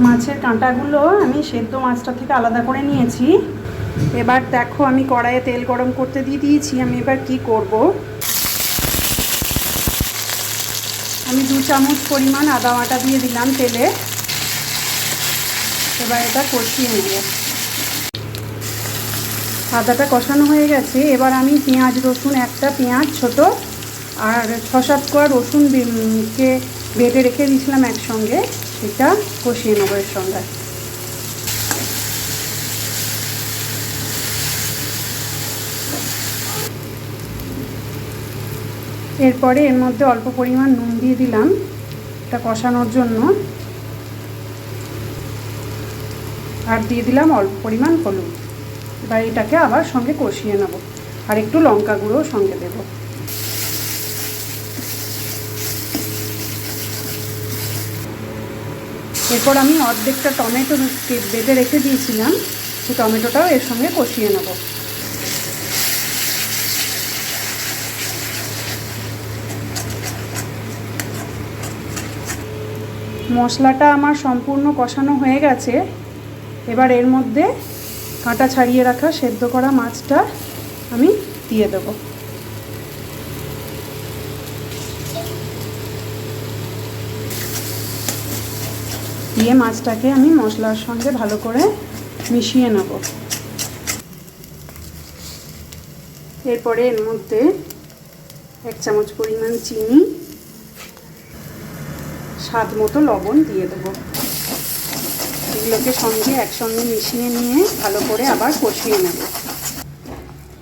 মাছের কাঁটাগুলো আমি সেদ্ধ মাছটা থেকে আলাদা করে নিয়েছি। এবার দেখো আমি কড়াইয়ে তেল গরম করতে দিয়ে দিয়েছি। আমি এবার কি করব, আমি 2 চামচ পরিমাণ আদা বাটা দিয়ে দিলাম তেলে। এবার এটা কষিয়ে নেব। আদাটা কষানো হয়ে গেছে। এবার আমি পেঁয়াজ রসুন, একটা পেঁয়াজ ছোট আর 6-7 কোয়া রসুন কে বেটে রেখে দিয়েছিলাম একসঙ্গে, সেটা কষিয়ে নেবো এর সঙ্গে। এরপরে এর মধ্যে অল্প পরিমাণ নুন দিয়ে দিলাম এটা কষানোর জন্য, আর দিয়ে দিলাম অল্প পরিমাণ হলুদ। এবার এটাকে আবার সঙ্গে কষিয়ে নেব, আর একটু লঙ্কা গুঁড়ো সঙ্গে দেব। এরপর আমি অর্ধেকটা টমেটো বেটে রেখে দিয়েছিলাম, সেই টমেটোটাও এর সঙ্গে কষিয়ে নেব। মশলাটা আমার সম্পূর্ণ কষানো হয়ে গেছে। এবার এর মধ্যে কাঁটা ছাড়িয়ে রাখা সেদ্ধ করা মাছটা আমি দিয়ে দেব। দিয়ে মাছটাকে আমি মশলার সঙ্গে ভালো করে মিশিয়ে নেব। এরপরে এর মধ্যে 1 চামচ পরিমাণ চিনি, স্বাদ মতো লবণ দিয়ে দেবো। এগুলোকে একসঙ্গে মিশিয়ে নিয়ে ভালো করে আবার কষিয়ে নেব।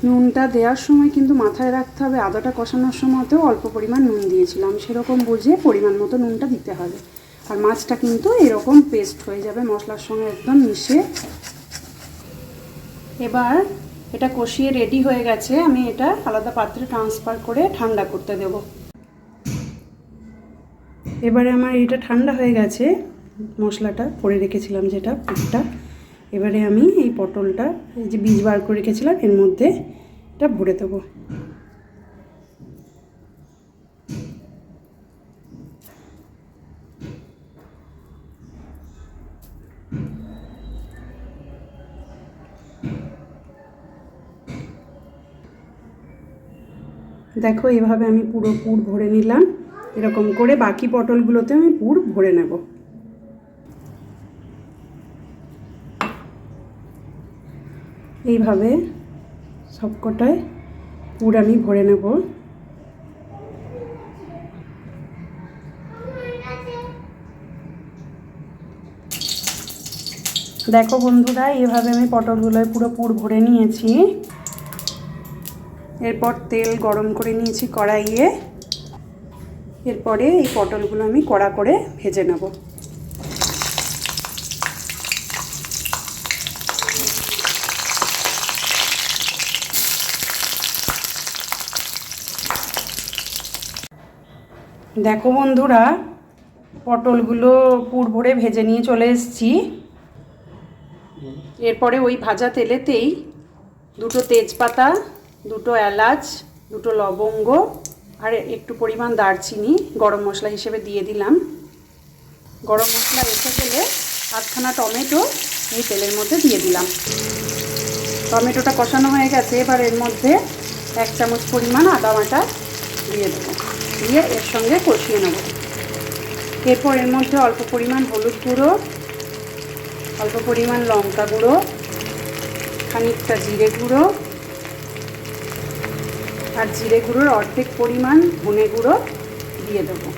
নুনটা দেওয়ার সময় কিন্তু মাথায় রাখতে হবে, আদাটা কষানোর সময়তেও অল্প পরিমাণ নুন দিয়েছিলাম, সেরকম বুঝে পরিমাণ মতো নুনটা দিতে হবে। আর মাছটা কিন্তু এরকম পেস্ট হয়ে যাবে মশলার সঙ্গে একদম মিশে। এবার এটা কষিয়ে রেডি হয়ে গেছে। আমি এটা আলাদা পাত্রে ট্রান্সফার করে ঠান্ডা করতে দেব। এবারে আমার এটা ঠান্ডা হয়ে গেছে, মশলাটা করে রেখেছিলাম যেটা পুরটা। এবারে আমি এই পটলটা, এই যে বীজ বার করে রেখেছিলাম, এর মধ্যে এটা ভরে দেবো। দেখো এভাবে আমি পুরো পুর ভরে নিলাম। এরকম করে বাকি পটলগুলোতে আমি পুর ভরে নেব। এইভাবে সবকটায় পুর আমি ভরে নেব। দেখো বন্ধুরা, এভাবে আমি পটলগুলোয় পুরো পুর ভরে নিয়েছি। এরপর তেল গরম করে নিয়েছি কড়াইয়ে। এরপরে এই পটলগুলো আমি কড়া করে ভেজে নেব। দেখো বন্ধুরা, পটলগুলো পুর ভরে ভেজে নিয়ে চলে এসেছি। এরপরে ওই ভাজা তেলেতেই 2টো তেজপাতা, 2টো এলাচ, 2টো লবঙ্গ আর একটু পরিমাণ দারচিনি গরম মশলা হিসেবে দিয়ে দিলাম। গরম মশলা এসে গেলে 8খানা টমেটো এই তেলের মধ্যে দিয়ে দিলাম। টমেটোটা কষানো হয়ে গেছে। এবার এর মধ্যে 1 চামচ পরিমাণ আদা বাটা দিয়ে দেবো, দিয়ে এর সঙ্গে কষিয়ে নেব। এরপর এর মধ্যে অল্প পরিমাণ হলুদ গুঁড়ো, অল্প পরিমাণ লঙ্কা গুঁড়ো, খানিকটা জিরে গুঁড়ো, আর জিরে গুঁড়োর অর্ধেক পরিমাণ ধনে গুঁড়ো দিয়ে দেবো,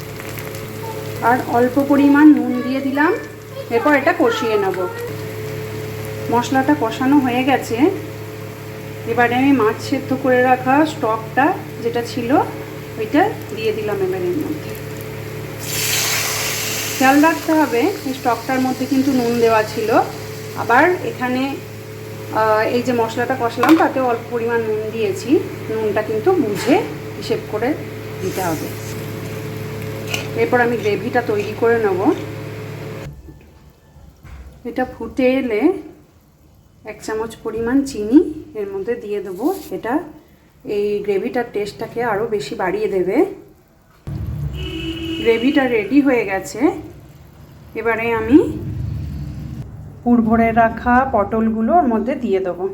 আর অল্প পরিমাণ নুন দিয়ে দিলাম। এরপর এটা কষিয়ে নেব। মশলাটা কষানো হয়ে গেছে। এবারে আমি মাছ সেদ্ধ করে রাখা স্টকটা যেটা ছিল ওইটা দিয়ে দিলাম এবারের মধ্যে। খেয়াল রাখতে হবে এই স্টকটার মধ্যে কিন্তু নুন দেওয়া ছিল। আবার এখানে এই যে মশলাটা কষলাম তাতে অল্প পরিমাণ নুন দিয়েছি, নুনটা কিন্তু বুঝে হিসেব করে দিতে হবে। এরপর আমি গ্রেভিটা তৈরি করে নেব। এটা ফুটে এলে 1 চামচ পরিমাণ চিনি এর মধ্যে দিয়ে দেবো। এটা এই গ্রেভিটার টেস্টটাকে আরও বেশি বাড়িয়ে দেবে। গ্রেভিটা রেডি হয়ে গেছে। এবারে আমি পুর ভরে রাখা পটলগুলো ওর মধ্যে দিয়ে দেবো।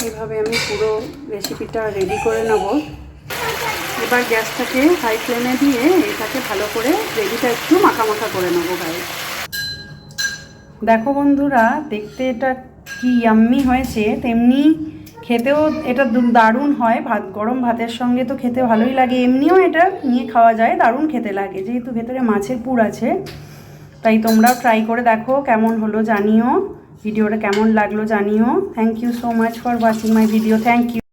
এভাবে আমি পুরো রেসিপিটা রেডি করে নেব। এবার গ্যাসটাকে হাই ফ্লেমে দিয়ে এটাকে ভালো করে গ্রেভিটা একটু মাখা মাখা করে নেবো গায়ে। দেখো বন্ধুরা, দেখতে এটা কি ইয়াম্মি হয়েছে, তেমনি খেতেও এটা দারুণ হয়। গরম ভাতের সঙ্গে তো খেতে ভালোই লাগে, এমনিও এটা নিয়ে খাওয়া যায়, দারুণ খেতে লাগে। যেহেতু ভেতরে মাছের পুর আছে, তাই তোমরাও ট্রাই করে দেখো, কেমন হলো জানিও, ভিডিওটা কেমন লাগলো জানিও। Thank you so much for watching my video. Thank you.